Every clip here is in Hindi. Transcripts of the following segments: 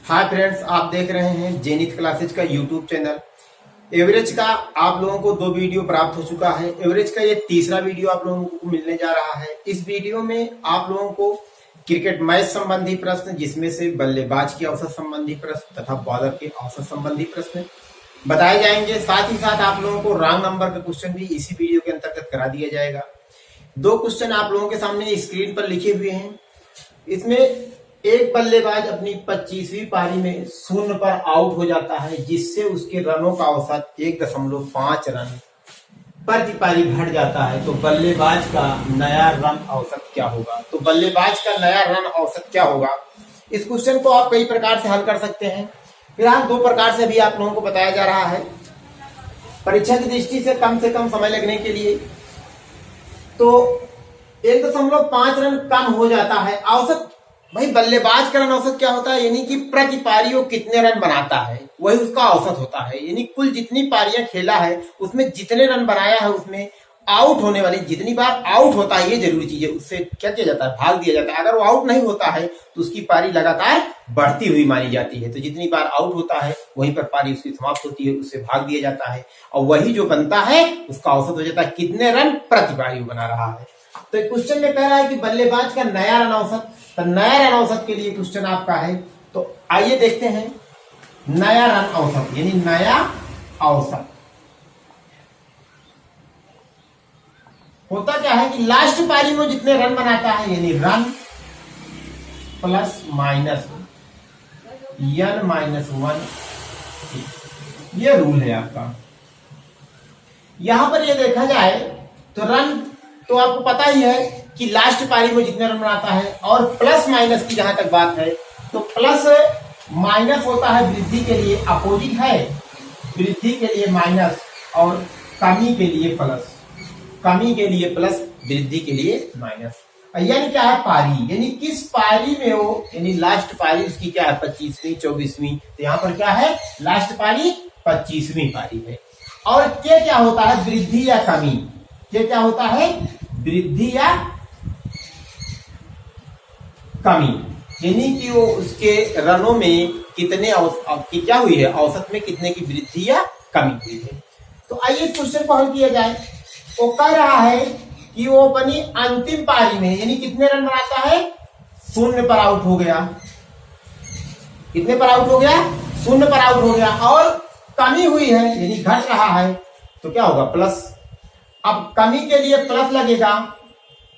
हाय फ्रेंड्स, आप देख रहे हैं जेनिथ क्लासेज का यूट्यूब चैनल। एवरेज का आप लोगों को 2 वीडियो प्राप्त हो चुका है। एवरेज का ये तीसरा वीडियो आप लोगों को मिलने जा रहा है। इस वीडियो में आप लोगों को क्रिकेट मैच संबंधी प्रश्न, जिसमें से बल्लेबाज की औसत संबंधी प्रश्न तथा बॉलर के औसत संबंधी प्रश्न बताए जाएंगे। साथ ही साथ आप लोगों को रॉन्ग नंबर का क्वेश्चन भी इसी वीडियो के अंतर्गत करा दिया जाएगा। 2 क्वेश्चन आप लोगों के सामने स्क्रीन पर लिखे हुए हैं। इसमें एक बल्लेबाज अपनी 25वीं पारी में 0 पर आउट हो जाता है, जिससे उसके रनों का औसत 1.5 रन प्रति पारी घट जाता है। तो बल्लेबाज का नया रन औसत क्या होगा? तो बल्लेबाज का नया रन औसत क्या होगा? इस क्वेश्चन को आप कई प्रकार से हल कर सकते हैं। फिलहाल 2 प्रकार से भी आप लोगों को बताया जा रहा है, परीक्षा की दृष्टि से कम समय लगने के लिए। तो 1.5 रन कम हो जाता है औसत। भाई, बल्लेबाज का रन औसत क्या होता है? यानी कि प्रति पारी वो कितने रन बनाता है, वही उसका औसत होता है। यानी कुल जितनी पारियां खेला है उसमें जितने रन बनाया है, उसमें आउट होने वाली जितनी बार आउट होता है, ये जरूरी चीज है, उससे क्या किया जाता है? भाग दिया जाता है। अगर वो आउट नहीं होता है तो उसकी पारी लगातार बढ़ती हुई मानी जाती है। तो जितनी बार आउट होता है वहीं पर पारी उसकी समाप्त होती है, उससे भाग दिया जाता है, और वही जो बनता है उसका औसत हो जाता है कितने रन प्रति पारी बना रहा है। तो क्वेश्चन में कह रहा है कि बल्लेबाज का नया रन औसत। तो नया रन औसत के लिए क्वेश्चन आपका है, तो आइए देखते हैं। नया रन औसत यानी नया औसत होता क्या है कि लास्ट पारी में जितने रन बनाता है, यानी रन प्लस माइनस n-1, ये रूल है आपका। यहां पर ये देखा जाए तो रन तो आपको पता ही है कि लास्ट पारी में जितने रन बनाता है, और प्लस माइनस की जहां तक बात है तो प्लस माइनस होता है वृद्धि के लिए, अपोजिट है, वृद्धि के लिए माइनस और कमी के लिए प्लस, कमी के लिए प्लस, वृद्धि के लिए माइनस। यानी क्या है? पारी, यानी किस पारी में वो, यानी लास्ट पारी उसकी क्या है? 25वीं 24वीं। तो यहां पर क्या है? लास्ट पारी 25वीं पारी है। और क्या होता है? वृद्धि या कमी। क्या होता है? वृद्धि या कमी, यानी कि वो उसके रनों में कितने की क्या हुई है, औसत में कितने की वृद्धि या कमी हुई है। तो आइए क्वेश्चन को हल किया जाए। वो कह रहा है कि वो अपनी अंतिम पारी में, यानी कितने रन बनाता है? 0 पर आउट हो गया। कितने पर आउट हो गया? 0 पर आउट हो गया, और कमी हुई है यानी घट रहा है, तो क्या होगा? प्लस। अब कमी के लिए प्लस लगेगा।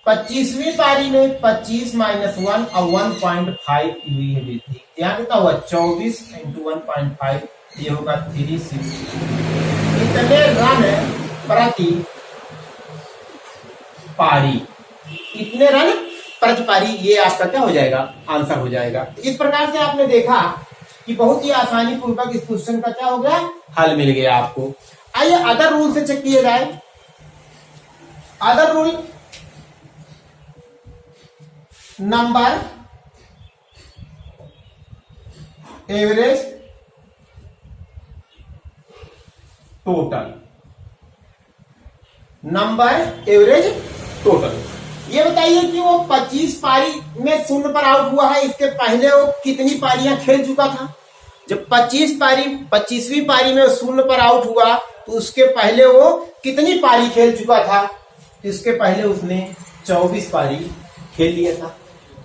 25वीं पारी में 25 - 1 और 1.5 हुई है वृद्धि। यहाँ कितना हुआ? 24 × 1.5, ये होगा 360। इतने रन प्रति पारी, इतने रन प्रति पारी, ये आपका क्या हो जाएगा? आंसर हो जाएगा। इस प्रकार से आपने देखा कि बहुत ही आसानी पूर्वक इस क्वेश्चन का क्या हो गया? हल मिल गया आपको। आइए अदर रूल से चेक किया जाए। Other rule, number average total, number average total. ये बताइए कि वो 25 पारी में 0 पर आउट हुआ है, इसके पहले वो कितनी पारियां खेल चुका था? जब 25वीं पारी में 0 पर आउट हुआ तो उसके पहले वो कितनी पारी खेल चुका था? इसके पहले उसने 24 पारी खेल लिया था।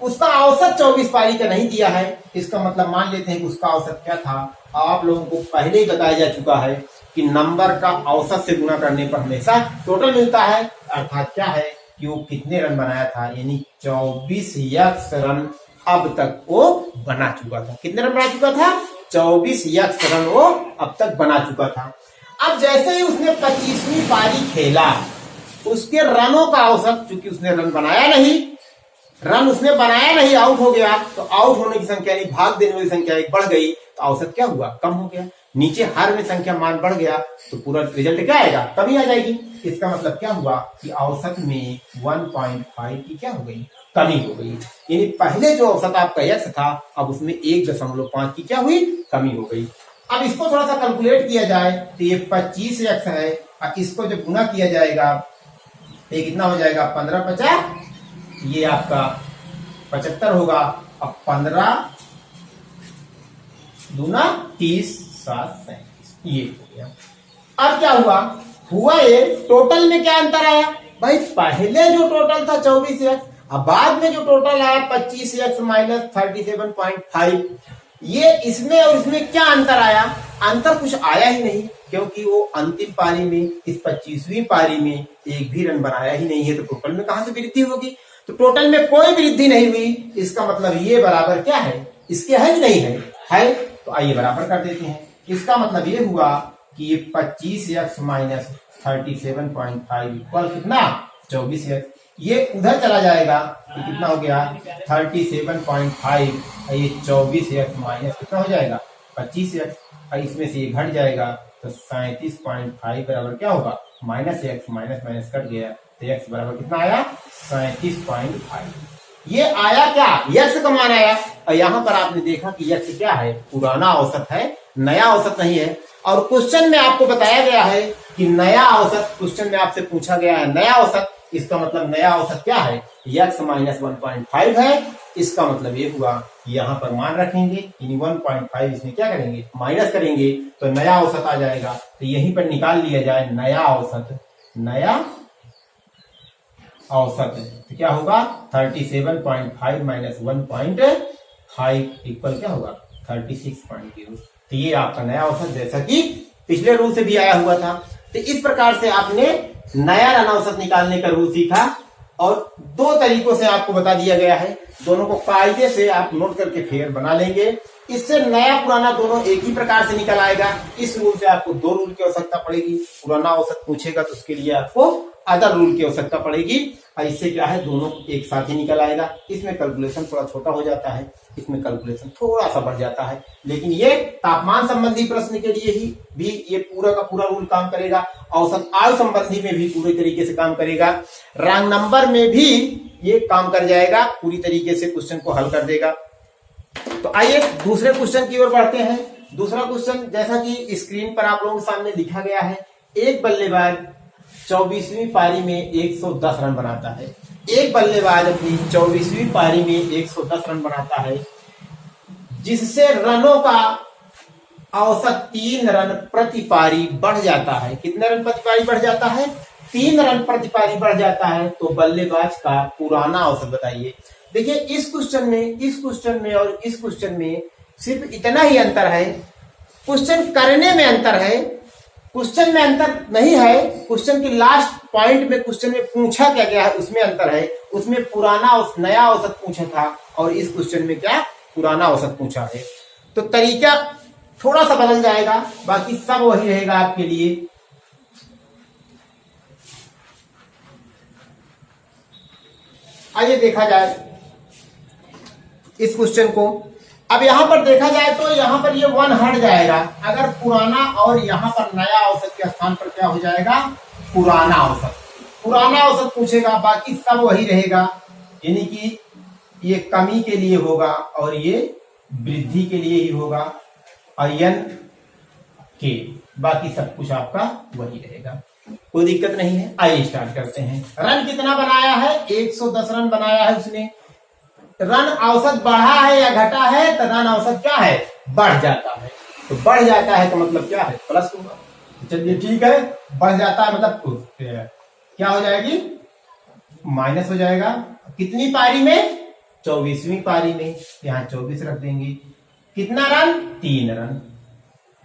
उसका औसत 24 पारी का नहीं दिया है। इसका मतलब मान लेते हैं कि उसका औसत क्या था? आप लोगों को पहले ही बताया जा चुका है कि नंबर का औसत से गुणा करने पर हमेशा टोटल मिलता है। अर्थात क्या है कि वो कितने रन बनाया था, यानी 24 रन अब तक वो बना चुका था। कितने रन बना चुका था? 24 रन वो अब तक बना चुका था। अब जैसे ही उसने 25वीं पारी खेला, उसके रनों का औसत, चूंकि उसने रन बनाया नहीं, आउट हो गया, तो आउट होने की संख्या यानी भाग देने वाली संख्या एक बढ़ गई, तो औसत क्या हुआ? कम हो गया। नीचे हर में संख्या मान बढ़ गया तो पूरा रिजल्ट क्या आएगा? कमी आ जाएगी। इसका मतलब क्या हुआ कि औसत में 1.5 की क्या हो गई? कमी हो गई। यानी पहले जो औसत आपका x था, अब उसमें 1.5 की क्या हुई? कमी हो गई। अब इसको थोड़ा सा कैलकुलेट किया जाए तो ये 25x है, और इसको जब गुना किया जाएगा तो ये कितना हो जाएगा? 15×50, ये आपका 75 होगा। अब 15 दूना 30, 7, 37, ये हो गया। अब क्या हुआ ये टोटल में क्या अंतर आया भाई, पहले जो टोटल था 24x, अब बाद में जो टोटल आया 25x माइनस 37.5, ये इसमें और इसमें क्या अंतर आया, अंतर कुछ आया ही नहीं, क्योंकि वो अंतिम पारी में इस 25वीं पारी में एक भी रन बनाया ही नहीं है, तो टोटल में कहां से वृद्धि होगी, तो टोटल में कोई वृद्धि नहीं हुई, इसका मतलब ये बराबर क्या है, इसके है कि नहीं है, तो आइए बराबर कर देते हैं। इसका मतलब ये हुआ कि ये 25x माइनस 37.5 इक्वल कितना 24x, ये उधर चला जाएगा तो कितना हो गया 37.5, ये 24x माइनस कितना हो जाएगा 25x, और इसमें से ये घट जाएगा तो 37.5 बराबर क्या होगा minus x, minus minus cut गया तो x बराबर कितना आया 37.5। ये आया क्या, यक्स का मान आया, और यहाँ पर आपने देखा कि यक्स क्या है, पुराना औसत है, नया औसत नहीं है। और क्वेश्चन में आपको बताया गया है कि नया औसत, क्वेश्चन में आपसे पूछा गया है नया औसत, इसका मतलब नया औसत क्या है, यक्स माइनस 1.5 है, इसका मतलब ये हुआ कि यहाँ पर मान रखेंगे, 1.5 इसमें क्या करेंगे माइनस करेंगे तो नया औसत आ जाएगा, तो यहीं पर निकाल लिया जाए नया औसत, नया औसत तो क्या होगा 37.5 माइनस 1.5 इक्वल क्या होगा 36.0, तो ये आपका नया औसत जैसा कि पिछले रूल से भी आया हुआ था। तो इस प्रकार से आपने नया रन औसत निकालने का रूल सीखा, और दो तरीकों से आपको बता दिया गया है, दोनों को कायदे से आप नोट करके फिगर बना लेंगे, इससे नया पुराना दोनों एक ही प्रकार से निकल आएगा। इस रूल से आपको दो रूल की आवश्यकता पड़ेगी, पुराना औसत पूछेगा तो उसके लिए आपको अदर रूल की आवश्यकता पड़ेगी, और इससे क्या है दोनों एक साथ ही निकल आएगा। इसमें कैलकुलेशन थोड़ा छोटा हो जाता है, इसमें कैलकुलेशन थोड़ा सा बढ़ जाता है, लेकिन ये तापमान संबंधी प्रश्न के लिए ही भी ये पूरा का पूरा रूल काम करेगा, औसत आयु संबंधी में भी पूरे तरीके से काम करेगा, रैंक नंबर में भी ये काम कर जाएगा, पूरी तरीके से क्वेश्चन को हल कर देगा। तो आइए दूसरे क्वेश्चन की ओर बढ़ते हैं। दूसरा क्वेश्चन जैसा कि स्क्रीन पर आप लोगों के सामने लिखा गया है, एक बल्लेबाज 24वीं पारी में 110 रन बनाता है, एक बल्लेबाज अपनी 24वीं पारी में 110 रन बनाता है, जिससे रनों का औसत 3 रन प्रति पारी बढ़ जाता है। कितने रन प्रति पारी बढ़ जाता है, 3 रन प्रति पारी बढ़ जाता है, तो बल्लेबाज का पुराना औसत बताइए। देखिए इस क्वेश्चन में और इस क्वेश्चन में सिर्फ इतना ही अंतर है, क्वेश्चन करने में अंतर है, क्वेश्चन में अंतर नहीं है, क्वेश्चन के लास्ट पॉइंट में क्वेश्चन में पूछा क्या गया है उसमें अंतर है, उसमें पुराना नया औसत पूछा था, और इस क्वेश्चन में क्या पुराना औसत पूछा है, तो तरीका थोड़ा सा बदल जाएगा, बाकी सब वही रहेगा आपके लिए। आइए देखा जाए इस क्वेश्चन को। अब यहां पर देखा जाए तो यहां पर ये 1 हट जाएगा, अगर पुराना और यहां पर नया औसत के स्थान पर क्या हो जाएगा पुराना औसत, पुराना औसत पूछेगा, बाकी सब वही रहेगा, यानी कि ये कमी के लिए होगा और ये वृद्धि के लिए ही होगा, और n के बाकी सब कुछ आपका वही रहेगा, कोई दिक्कत नहीं है। आइए स्टार्ट करते हैं। रन कितना बनाया है, 110 रन बनाया है उसने। रन औसत बढ़ा है या घटा है, तो रन औसत क्या है बढ़ जाता है, तो बढ़ जाता है तो मतलब क्या है प्लस होगा, चलिए ठीक है, बढ़ जाता है मतलब क्या हो जाएगी माइनस हो जाएगा। कितनी पारी में 24वीं पारी में, यहाँ 24 रख देंगे, कितना रन 3 रन,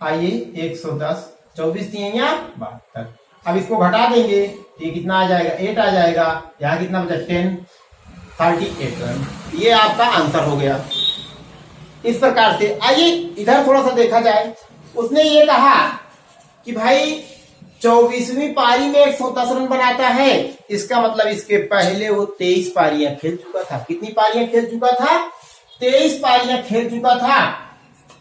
आइए 110 24 3 या 72, अब इसको घटा देंगे ये कितना आ जाएगा 8 आ जाएगा, यहाँ कितना बचा 10 38 रन, ये आपका आंसर हो गया। इस प्रकार से आइए इधर थोड़ा सा देखा जाए, उसने ये कहा कि भाई 24वीं पारी में 110 रन बनाता है, इसका मतलब इसके पहले वो 23 पारियां खेल चुका था। कितनी पारियां खेल चुका था 23 पारियां खेल चुका था,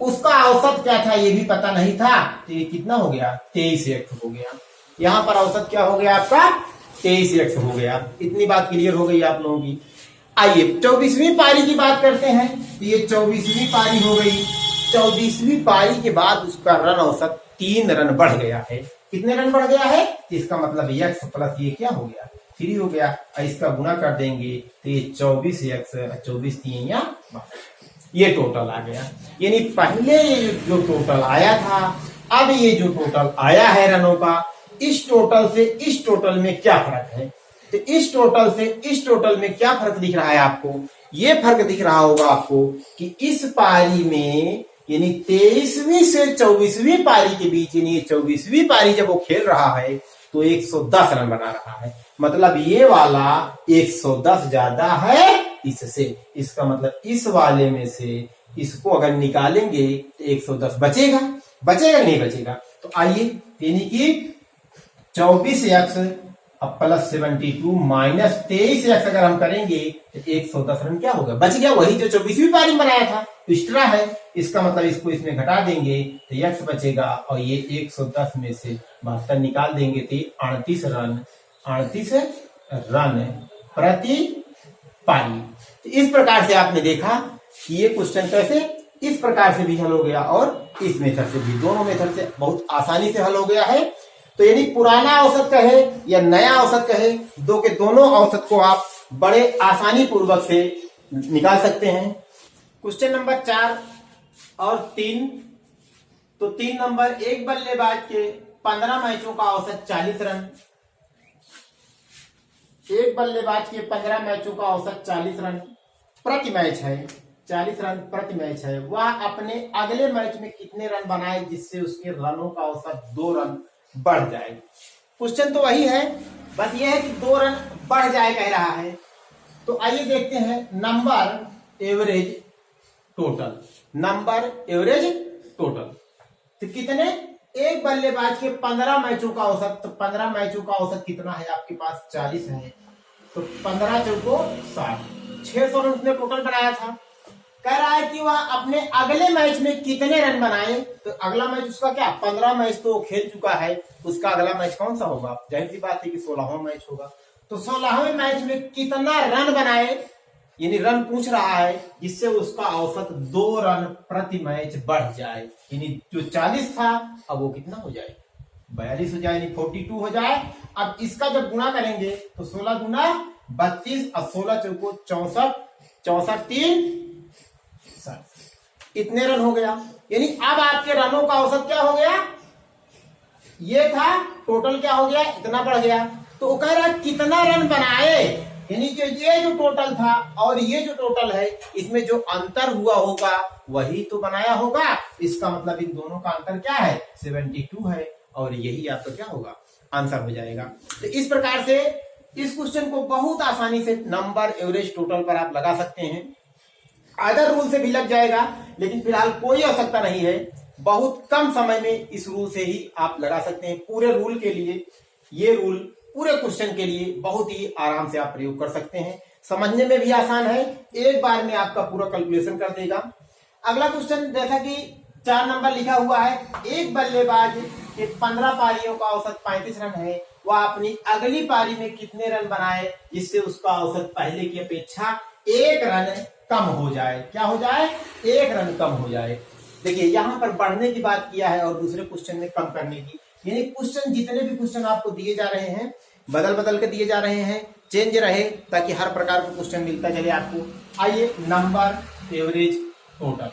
उसका औसत क्या था ये भी पता नहीं था, तो ये कितना हो गया 23x हो गया, यहाँ पर औसत क्या हो गया आपका 23x हो गया। इतनी बात क्लियर हो गई आप लोगों की। आइए 24वीं पारी की बात करते हैं, तो ये 24वीं पारी हो गई, 24वीं पारी के बाद उसका रन औसत 3 रन बढ़ गया है। कितने रन बढ़ गया है, इसका मतलब x प्लस ये क्या हो गया 3 हो गया, इसका गुना कर देंगे तो ये 24x 24 3 या 12, ये टोटल आ गया। यानी पहले जो टोटल आया था, अब ये जो टोटल आया है रनों का, इस टोटल से इस टोटल में क्या फर्क है? तो इस टोटल से इस टोटल में क्या फर्क दिख रहा है आपको? ये फर्क दिख रहा होगा आपको कि इस पारी में, यानी 23वीं से 24वीं पारी के बीच, यानी 24वीं पारी जब वो खेल रहा है तो 110 रन बना रहा है। मतलब ये वाला 110 ज्यादा है इससे। इसका मतलब इस वाले में से इसको अगर निकालेंगे तो 110 बचेगा। बचेगा नहीं बचेगा? तो आइए, यानी कि 24x अब प्लस 72 माइनस 23x अगर हम करेंगे तो 110 रन क्या होगा? बच गया, वही जो 24वीं पारी में बनाया था, एक्स्ट्रा है। इसका मतलब इसको इसमें घटा देंगे तो x बचेगा, और ये 110 में से 72 निकाल देंगे तो 38 रन प्रति पारी। तो इस प्रकार से आपने देखा कि ये क्वेश्चन कैसे इस प्रकार से भी हल हो गया और इस मेथड से भी, दोनों मेथड से बहुत आसानी से हल हो गया है। तो यानी पुराना औसत कहे या नया औसत कहे, दो के दोनों औसत को आप बड़े आसानी पूर्वक से निकाल सकते हैं। क्वेश्चन नंबर 4 और 3। तो 3 नंबर, एक बल्लेबाज के 15 मैचों का औसत 40 रन। एक बल्लेबाज के 15 मैचों का औसत 40 रन प्रति मैच है। 40 रन प्रति मैच है। वह अपने अगले मैच में कितने रन बनाए जिससे उसके रनों का औसत 2 रन बढ़ जाए? क्वेश्चन तो वही है, बस ये है कि 2 रन बढ़ जाए कह रहा है। तो आइए देखते हैं number average total. Number average total तो कितने? एक बल्लेबाज के 15 मैचों का औसत, तो 15 मैचों का औसत कितना है आपके पास? 40 है। तो 15 चौको 60, 600 रन उसने टोटल बनाया था। कह रहा है कि वह अपने अगले मैच में कितने रन बनाए। तो अगला मैच उसका क्या, 15 मैच तो खेल चुका है, उसका अगला मैच कौन सा होगा? जाहिर सी बात है कि 16वां मैच होगा। तो 16वें मैच में कितना रन बनाए, यानी रन पूछ रहा है जिससे उसका औसत 2 रन प्रति मैच बढ़ जाए। यानी जो 40 था अब वो कितना हो जाए? 42 हो जाए, यानी 42 हो जाए। अब इसका जब गुणा करेंगे तो 16 गुना 32 और 16 चौको 64, 64 3 इतने रन हो गया। यानी अब आपके रनों का औसत क्या हो गया? ये था टोटल, क्या हो गया? इतना बढ़ गया। तो वो कह रहा है कितना रन बनाए, यानी कि ये जो टोटल था और ये जो टोटल है, इसमें जो अंतर हुआ होगा वही तो बनाया होगा। इसका मतलब इन दोनों का अंतर क्या है? 72 है, और यही आपका क्या होगा? आंसर हो जाएगा। तो इस प्रकार से इस क्वेश्चन को बहुत आसानी से नंबर एवरेज टोटल पर आप लगा सकते हैं। अदर रूल से भी लग जाएगा, लेकिन फिलहाल कोई आवश्यकता नहीं है। बहुत कम समय में इस रूल से ही आप लगा सकते हैं। पूरे रूल के लिए, ये रूल पूरे क्वेश्चन के लिए बहुत ही आराम से आप प्रयोग कर सकते हैं। समझने में भी आसान है, एक बार में आपका पूरा कैलकुलेशन कर देगा। अगला क्वेश्चन, जैसा कि 4 नंबर लिखा हुआ है, एक बल्लेबाज के 15 पारियों का औसत 35 रन है। वह अपनी अगली पारी में कितने रन बनाए जिससे उसका औसत पहले की अपेक्षा 1 रन कम हो जाए? क्या हो जाए? 1 रन कम हो जाए। देखिए यहां पर बढ़ने की बात किया है और दूसरे क्वेश्चन में कम करने की। यानी क्वेश्चन, जितने भी क्वेश्चन आपको दिए जा रहे हैं बदल बदल के दिए जा रहे हैं, चेंज रहे ताकि हर प्रकार का क्वेश्चन मिलता चले आपको। आइए, नंबर एवरेज टोटल।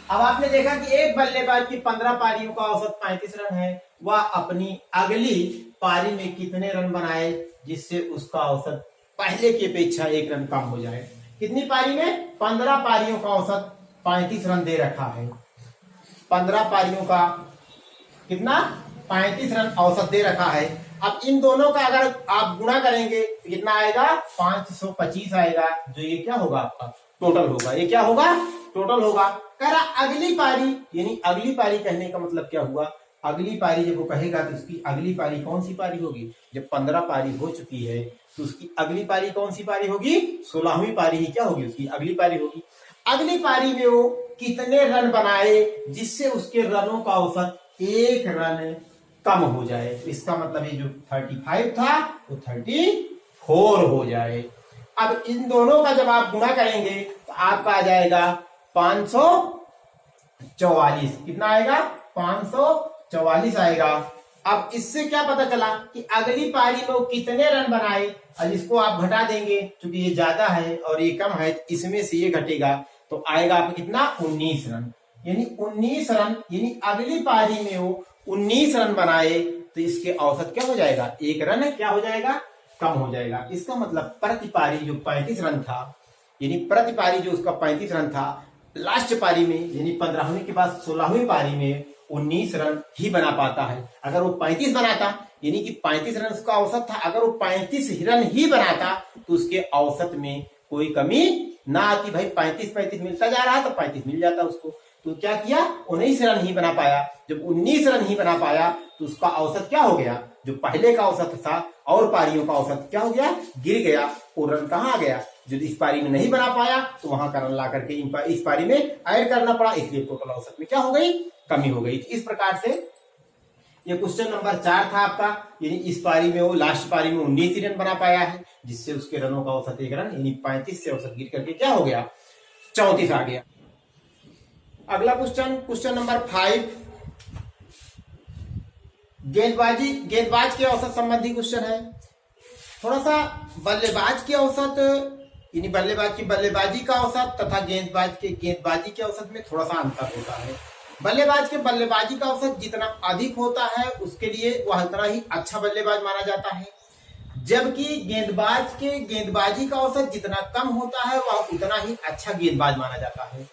अब आपने देखा कि एक बल्लेबाज की 15 पारियों का औसत 35 रन है। वह अपनी अगली पारी में कितने रन बनाए जिससे उसका औसत पहले की अपेक्षा 1 रन कम हो जाए? कितनी पारी में? 15 पारियों का औसत 35 रन दे रखा है। 15 पारियों का कितना? 35 रन औसत दे रखा है। अब इन दोनों का अगर आप गुणा करेंगे तो कितना आएगा? 525 आएगा, जो ये क्या होगा? आपका टोटल होगा। ये क्या होगा? टोटल होगा। कह रहा अगली पारी, यानी अगली पारी कहने का मतलब क्या हुआ? अगली पारी जब वो कहेगा तो उसकी अगली पारी कौन सी पारी होगी? जब 15 पारी हो चुकी है तो उसकी अगली पारी कौन सी पारी होगी? 16वीं पारी ही क्या होगी? उसकी अगली पारी होगी। अगली पारी में वो कितने रन बनाए जिससे उसके रनों का औसत 1 रन कम हो जाए? इसका मतलब ये जो 35 था वो 34 हो जाए। अब इन दोनों का जब आप गुणा करेंगे तो आपका आ जाएगा 544। कितना आएगा? 544 आएगा। अब इससे क्या पता चला कि अगली पारी में वो कितने रन बनाए, और इसको आप घटा देंगे क्योंकि ये ज्यादा है और ये कम है, इसमें से ये घटेगा तो आएगा आपका कितना 19 रन, यानी 19 रन, यानी अगली पारी में वो 19 रन बनाए तो इसके औसत क्या हो जाएगा, 1 रन क्या हो जाएगा, कम हो जाएगा। इसका मतलब प्रति पारी जो 35 रन था, यानी प्रति पारी जो उसका 35 रन था, लास्ट पारी में यानी 15वीं के बाद 16वीं पारी में 19 रन ही बना पाता है। अगर वो 35 बनाता, यानी कि 35 रन उसका औसत था, अगर वो 35 रन ही बनाता तो उसके औसत में कोई कमी ना आती। भाई 35 मिलता जा रहा है तो 35 मिल जाता उसको। तो क्या किया, 19 रन ही बना पाया। जब 19 रन ही बना पाया तो उसका औसत क्या हो गया, जो पहले का औसत था और पारियों का औसत क्या हो गया, गिर गया। वो रन कहाँ आ गया, जो इस पारी में नहीं बना पाया तो वहां का रन ला करके इस पारी में ऐड करना पड़ा, इसलिए टोटल औसत में क्या हो गई, कमी हो गई। इस प्रकार से ये क्वेश्चन नंबर 4 था आपका, यानी इस पारी में वो लास्ट पारी में 19 रन बना पाया है, जिससे उसके रनों का औसत 1 रन, यानी 35 से औसत गिर करके क्या हो गया, 34 आ गया। अगला क्वेश्चन नंबर 5, गेंदबाज के औसत संबंधी क्वेश्चन है। थोड़ा सा बल्लेबाज के औसत, यानी बल्लेबाज की बल्लेबाजी का औसत तथा गेंदबाज के गेंदबाजी के औसत में थोड़ा सा अंतर होता है। बल्लेबाज के बल्लेबाजी का औसत जितना अधिक होता है उसके लिए वह उतना ही अच्छा बल्लेबाज माना जाता है, जबकि गेंदबाज के गेंदबाजी का औसत जितना कम होता है वह उतना ही अच्छा गेंदबाज माना जाता है।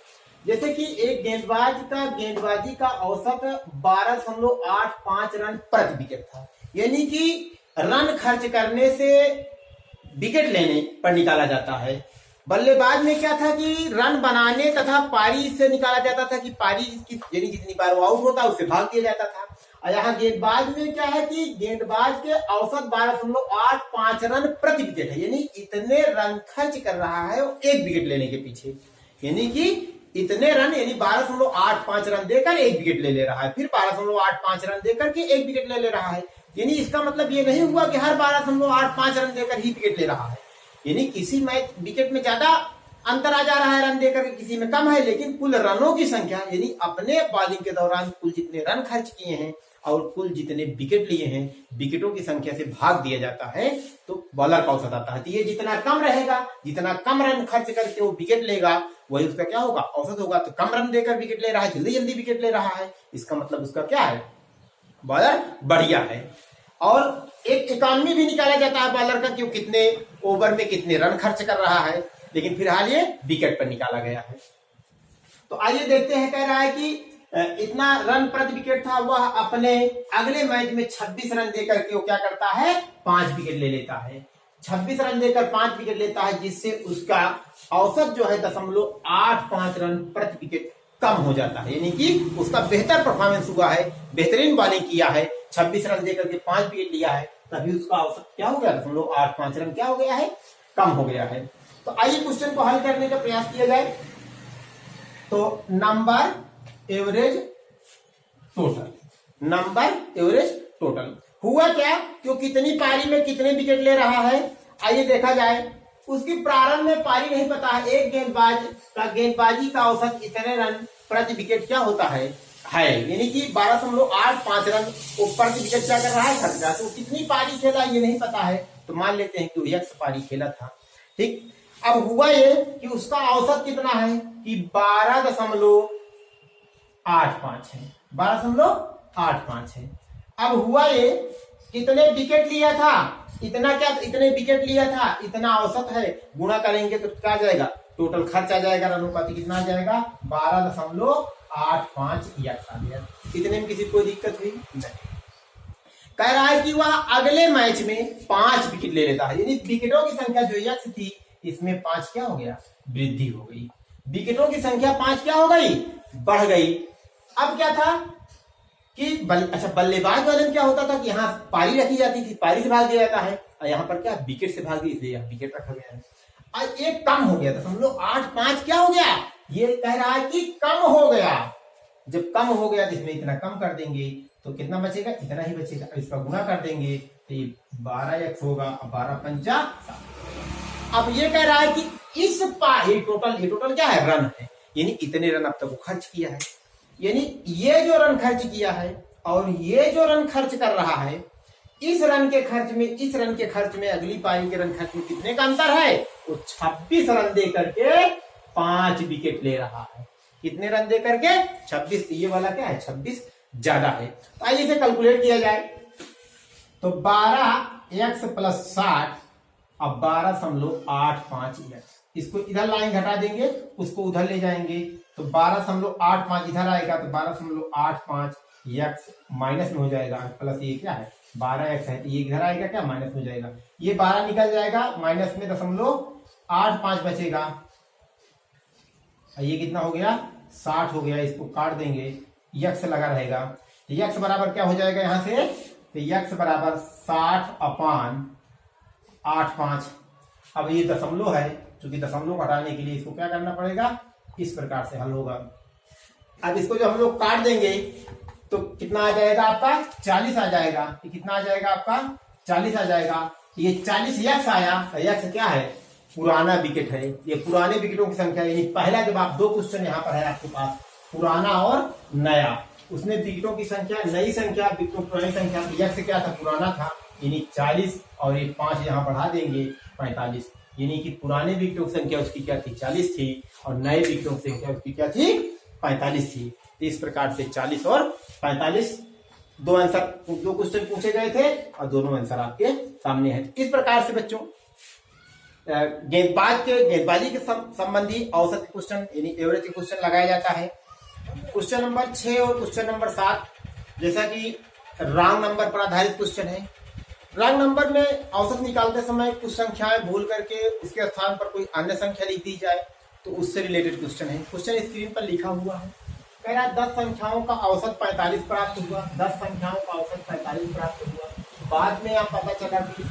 जैसे कि एक गेंदबाज का गेंदबाजी का औसत 12.85 रन प्रति विकेट था, यानी कि रन खर्च करने से विकेट लेने पर निकाला जाता है। बल्लेबाज में क्या था कि रन बनाने तथा पारी से निकाला जाता था कि पारी यानी जितनी बार वो आउट होता उससे भाग दिया जाता था। और यहाँ गेंदबाज में क्या है कि गेंदबाज के औसत 12.85 रन प्रति विकेट है, यानी इतने रन खर्च कर रहा है वो एक विकेट लेने के पीछे, यानी कि इतने रन यानी 12.85 रन देकर एक विकेट ले रहा है, फिर 12.85 रन देकर के एक विकेट ले रहा है। यानी इसका मतलब ये नहीं हुआ कि हर 12.85 रन देकर ही विकेट ले रहा है, यानी किसी मैच विकेट में ज्यादा अंतर आ जा रहा है रन देकर, किसी में कम है, लेकिन कुल रनों की संख्या यानी अपने बॉलिंग के दौरान कुल जितने रन खर्च किए हैं और कुल जितने विकेट लिए हैं, विकेटों की संख्या से भाग दिया जाता है तो बॉलर का औसत आता है। तो ये जितना कम रहेगा, जितना कम रन खर्च करके वो विकेट लेगा वही उसका क्या होगा, औसत होगा। तो कम रन देकर विकेट ले रहा है, जल्दी जल्दी विकेट ले रहा है, इसका मतलब उसका क्या है, बॉलर बढ़िया है। और एक इकॉनमी भी निकाला जाता है बॉलर का कि वो कितने ओवर में कितने रन खर्च कर रहा है, लेकिन फिलहाल ये विकेट पर निकाला गया है। तो आइए देखते हैं, कह रहा है कि इतना रन प्रति विकेट था, वह अपने अगले मैच में 26 रन देकर के वो क्या करता है, 5 विकेट ले लेता है। 26 रन देकर 5 विकेट लेता है, जिससे उसका औसत जो है 0.85 रन प्रति विकेट कम हो जाता है, यानी कि उसका बेहतर परफॉर्मेंस हुआ है, बेहतरीन बॉलिंग किया है, 26 रन देकर के 5 विकेट लिया है, तभी उसका औसत क्या हो गया, 0.85 रन क्या हो गया है, कम हो गया है। तो आइए क्वेश्चन को हल करने का प्रयास किया जाए। तो नंबर एवरेज टोटल हुआ क्या, कि कितनी पारी में कितने विकेट ले रहा है, आइए देखा जाए। उसकी प्रारंभ में पारी नहीं पता है, एक गेंदबाज का गेंदबाजी का औसत इतने रन प्रति विकेट क्या होता है, यानी कि 12.85 रन वो प्रति विकेट क्या कर रहा है, खर्च रहा है। तो कितनी पारी खेला ये नहीं पता है, तो मान लेते हैं कि वो 1 पारी खेला था, ठीक। अब हुआ ये कि उसका औसत कितना है कि 12.85 है, 12.85 है। अब हुआ ये कितने विकेट लिया था, इतने विकेट लिया था, इतना औसत है, गुणा करेंगे तो क्या आ जाएगा, टोटल खर्च आ जाएगा, अनुपाति कितना आ जाएगा, 12.85 आ गया। इतने में किसी कोई दिक्कत हुई नहीं। कह रहा है कि वह अगले मैच में 5 विकेट ले लेता है, यानी विकेटों की संख्या जो x थी इसमें 5 क्या हो गया, वृद्धि हो गई, विकेटों की संख्या 5 क्या हो गई, बढ़ गई। अब क्या था कि बल्लेबाज वाले में क्या होता था कि यहाँ पारी रखी जाती थी, पारी से भाग दिया जाता है, और यहाँ पर क्या विकेट से भाग दी, इसलिए यहाँ विकेट रखा गया है। और एक कम हो गया था, समझ 8-5 क्या हो गया, ये कह रहा है कि कम हो गया। जब कम हो गया जिसमें इतना कम कर देंगे तो कितना बचेगा, इतना ही बचेगा। इसका गुना कर देंगे तो ये 12x होगा, 12×5 7। अब ये कह रहा है कि इस ये टोटल क्या है, रन है, यानी इतने रन अब तक वो खर्च किया है, यानी ये जो रन खर्च किया है और ये जो रन खर्च कर रहा है, इस रन के खर्च में अगली पारी के रन खर्च में कितने का अंतर है, वो 26 रन दे करके 5 विकेट ले रहा है। कितने रन दे करके? 26। ये वाला क्या है? 26 ज्यादा है। तो आइए इसे कैलकुलेट किया जाए। तो 12x प्लस 60 अब 12.85x। इसको इधर लाइन घटा देंगे, उसको उधर ले जाएंगे तो 12.85 इधर आएगा तो 12.85x माइनस में हो जाएगा, प्लस ये क्या है 12x है तो ये इधर आएगा क्या माइनस में हो जाएगा, ये 12 निकल जाएगा, माइनस में 0.85 बचेगा। ये कितना हो गया? 60 हो गया। इसको काट देंगे, यक्स लगा रहेगा तो यक्स बराबर क्या हो जाएगा यहां से? तो यक्स बराबर 60/85। अब ये दशमलव है, क्योंकि दशमलव हटाने के लिए इसको क्या करना पड़ेगा? इस प्रकार से हल होगा। अब इसको जब हम लोग काट देंगे तो कितना आ जाएगा आपका? 40 आ जाएगा। ये कितना आ जाएगा आपका? 40 आ जाएगा। ये 40 यक्स आया। यक्स क्या है? पुराना विकेट है। ये पुराने विकेटों की संख्या है। पहला जब आप 2 क्वेश्चन यहाँ पर है आपके पास, पुराना और नया, उसमें विकेटों की संख्या, नई संख्या, विकेटों की पुरानी संख्या। यक्स क्या था? पुराना था, यानी 40 और एक 5 यहाँ बढ़ा देंगे 45, यानी कि पुराने विकेटों की संख्या उसकी क्या थी? 40 थी और नए विकेटों की संख्या उसकी क्या थी? 45 थी। तो इस प्रकार से 40 और 45 दो क्वेश्चन पूछे गए थे और दोनों आंसर आपके सामने हैं। इस प्रकार से बच्चों गेंदबाजी के संबंधी औसत क्वेश्चन यानी एवरेज के क्वेश्चन लगाया जाता है। क्वेश्चन नंबर 6 और क्वेश्चन नंबर 7 जैसा कि रॉन्ग नंबर पर आधारित क्वेश्चन है। रॉन्ग नंबर में औसत निकालते समय कुछ संख्याएं भूल करके उसके स्थान पर कोई अन्य संख्या लिख दी जाए तो उससे रिलेटेड क्वेश्चन है। क्वेश्चन स्क्रीन पर लिखा हुआ है। कह रहा 10 संख्याओं का औसत 45 प्राप्त हुआ। 10 संख्याओं का औसत 45 प्राप्त हुआ। बाद में आप पता चला कि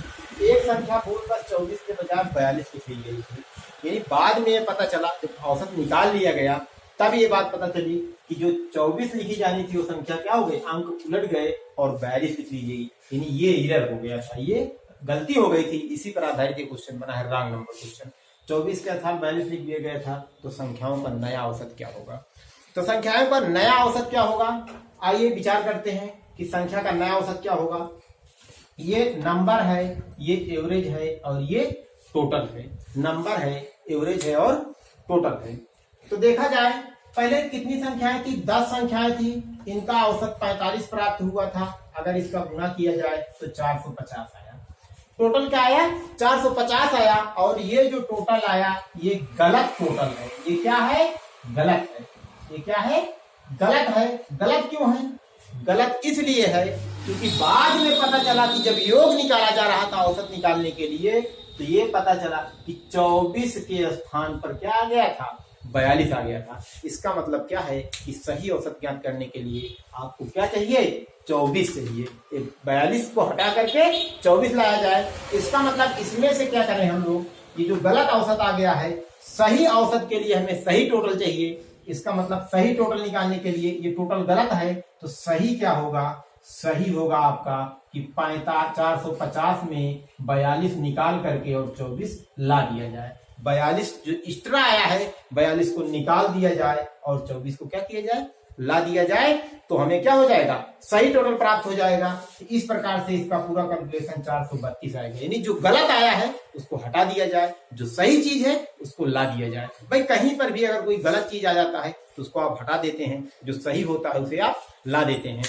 एक संख्या भूलवश 24 के बजाय 42 लिखी गई थी। यानी बाद में ये पता चला, जब औसत निकाल लिया गया तब ये बात पता चली कि जो 24 लिखी जानी थी वो संख्या क्या हो गई? अंक उलट गए और 42 लिख ली गई। यानी ये एरर हो गया था, ये गलती हो गई थी। इसी पर आधारित ये क्वेश्चन बना है रॉन्ग नंबर क्वेश्चन। 24 के स्थान 42 लिख दिया गया था। तो संख्याओं का नया औसत क्या होगा? तो संख्याओं का नया औसत क्या होगा? आइए विचार करते हैं कि संख्या का नया औसत क्या होगा। ये नंबर है, ये एवरेज है और ये टोटल है। नंबर है, एवरेज है और टोटल है। तो देखा जाए पहले कितनी संख्याएं थी? 10 संख्याएं थी। इनका औसत 45 प्राप्त हुआ था। अगर इसका गुणा किया जाए तो 450 आया। टोटल क्या आया? 450 आया। और ये जो टोटल आया ये गलत टोटल है। ये क्या है? गलत है। ये क्या है? गलत है। गलत क्यों है? गलत इसलिए है क्योंकि बाद में पता चला कि जब योग निकाला जा रहा था औसत निकालने के लिए तो ये पता चला कि 24 के स्थान पर क्या आ गया था? 42 आ गया था। इसका मतलब क्या है कि सही औसत ज्ञात करने के लिए आपको क्या चाहिए? 24 चाहिए। 42 को हटा करके 24 लाया जाए। इसका मतलब इसमें से क्या करें हम लोग? ये जो गलत औसत आ गया है, सही औसत के लिए हमें सही टोटल चाहिए। इसका मतलब सही टोटल निकालने के लिए ये टोटल गलत है तो सही क्या होगा? सही होगा आपका कि 450 में 42 निकाल करके और 24 ला दिया जाए। 42 जो एक्स्ट्रा आया है 42 को निकाल दिया जाए और 24 को क्या किया जाए? ला दिया जाए। तो हमें क्या हो जाएगा? सही टोटल प्राप्त हो जाएगा। इस प्रकार से इसका पूरा कैलकुलेशन 432 आएगा। यानी जो गलत आया है उसको हटा दिया जाए, जो सही चीज है उसको ला दिया जाए। भाई कहीं पर भी अगर कोई गलत चीज आ जाता है तो उसको आप हटा देते हैं, जो सही होता है उसे आप ला देते हैं।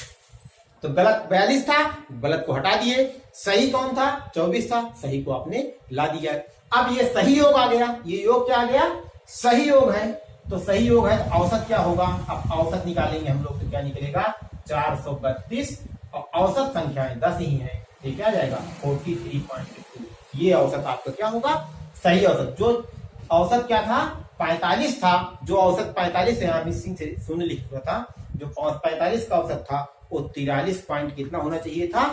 तो गलत 42 था, गलत को हटा दिए। सही कौन था? 24 था, सही को आपने ला दिया। अब ये सही योग आ गया। ये योग क्या आ गया? सही योग है। तो सही योग है तो औसत क्या होगा? अब औसत निकालेंगे हम लोग तो क्या निकलेगा? 432 और औसत संख्याएं 10 ही है। ये क्या जाएगा? 43.2। ये औसत आपका क्या होगा? सही औसत। जो औसत क्या था? 45 था। जो औसत 45 है, मिसिंग से शून्य लिख हुआ था। जो 45 का औसत था वो 43 पॉइंट कितना होना चाहिए था?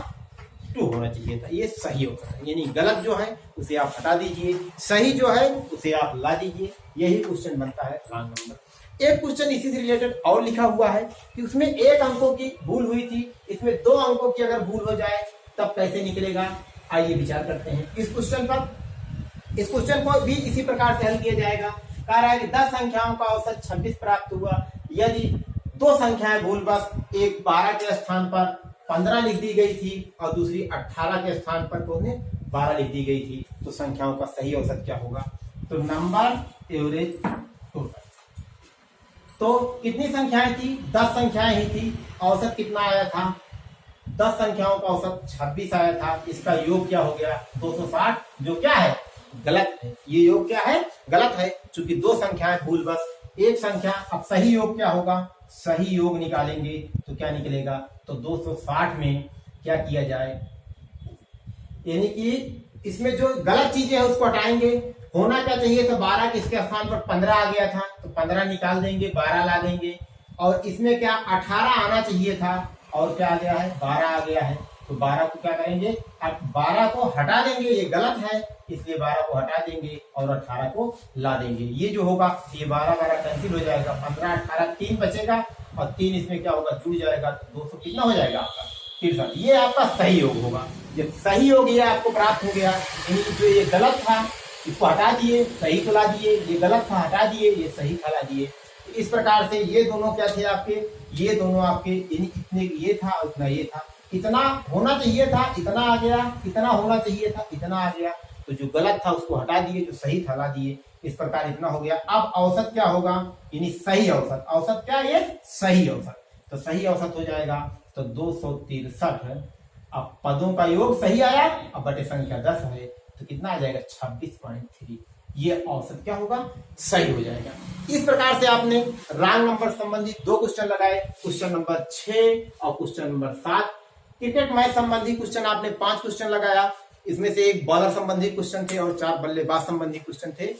2 होना चाहिए था। ये सही होगा। यानी गलत जो है उसे आप हटा दीजिए, सही जो है उसे आप ला दीजिए। यही क्वेश्चन बनता है रॉन्ग नंबर। एक क्वेश्चन इसी से रिलेटेड और लिखा हुआ है कि उसमें 1 अंकों की भूल हुई थी, इसमें 2 अंकों की अगर भूल हो जाए तब कैसे निकलेगा? आइए विचार करते हैं इस क्वेश्चन पर। इस क्वेश्चन को भी इसी प्रकार से हल किया जाएगा। कह रहा है कि 10 संख्याओं का औसत 26 प्राप्त हुआ। यदि 2 संख्याएं भूलवश, एक 12 के स्थान पर 15 लिख दी गई थी और दूसरी 18 के स्थान पर 12 लिख दी गई थी, तो संख्याओं का सही औसत क्या होगा? तो नंबर, एवरेज टोटल। तो कितनी संख्याएं थी? 10 संख्याएं ही थी। औसत कितना आया था? 10 संख्याओं का औसत 26 आया था। इसका योग क्या हो गया? 260, जो क्या है? गलत है। ये योग क्या है? गलत है, क्योंकि 2 संख्याएं भूल बस, एक संख्या। अब सही योग क्या होगा? सही योग निकालेंगे तो क्या निकलेगा? तो 260 में क्या किया जाए, यानी कि इसमें जो गलत चीजें है उसको हटाएंगे। होना क्या चाहिए था? 12 के इसके स्थान पर 15 आ गया था, तो 15 निकाल देंगे, 12 ला देंगे। और इसमें क्या 18 आना चाहिए था, और क्या आ गया है? 12 आ गया है। तो 12 को क्या करेंगे? अब 12 को हटा देंगे, ये गलत है, इसलिए 12 को हटा देंगे और 18 को ला देंगे। ये जो होगा, ये 12 कैंसिल हो जाएगा, 15 18 3 बचेगा, और 3 इसमें क्या होगा? जुड़ जाएगा, तो 200 कितना हो जाएगा आपका? 63। ये आपका सही योग होगा। जब सही योग ये आपको प्राप्त हो गया, यानी जो ये गलत था इसको हटा दिए, सही को ला दिए, ये गलत था हटा दिए, ये सही था ला दिए। इस प्रकार से ये दोनों क्या थे आपके? ये दोनों आपके, यानी इतने ये था, उतना ये था। इतना होना चाहिए था, इतना आ गया, इतना होना चाहिए था, इतना आ गया। तो जो गलत था उसको हटा दिए, जो सही था ला दिए। इस प्रकार इतना हो गया। अब औसत क्या होगा? यानी सही औसत। औसत क्या? ये सही औसत। तो सही औसत हो जाएगा तो 263। अब पदों का योग सही आया, अब बटे संख्या 10 है, तो कितना आ जाएगा? 26.3। ये औसत क्या होगा? सही हो जाएगा। इस प्रकार से आपने रॉन्ग नंबर संबंधी 2 क्वेश्चन लगाए, क्वेश्चन नंबर 6 और क्वेश्चन नंबर 7। क्रिकेट मैच संबंधी क्वेश्चन आपने 5 क्वेश्चन लगाया, इसमें से 1 बॉलर संबंधी क्वेश्चन थे और 4 बल्लेबाज संबंधी क्वेश्चन थे।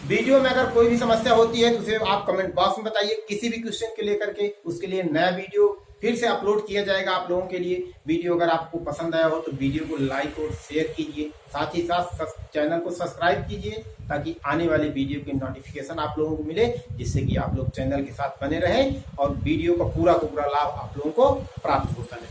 वीडियो में अगर कोई भी समस्या होती है तो उसे आप कमेंट बॉक्स में बताइए, किसी भी क्वेश्चन के लेकर के। उसके लिए नया वीडियो फिर से अपलोड किया जाएगा आप लोगों के लिए। वीडियो अगर आपको पसंद आया हो तो वीडियो को लाइक और शेयर कीजिए, साथ ही साथ चैनल को सब्सक्राइब कीजिए, ताकि आने वाले वीडियो की नोटिफिकेशन आप लोगों को मिले, जिससे कि आप लोग चैनल के साथ बने रहें और वीडियो का पूरा लाभ आप लोगों को प्राप्त होता रहे।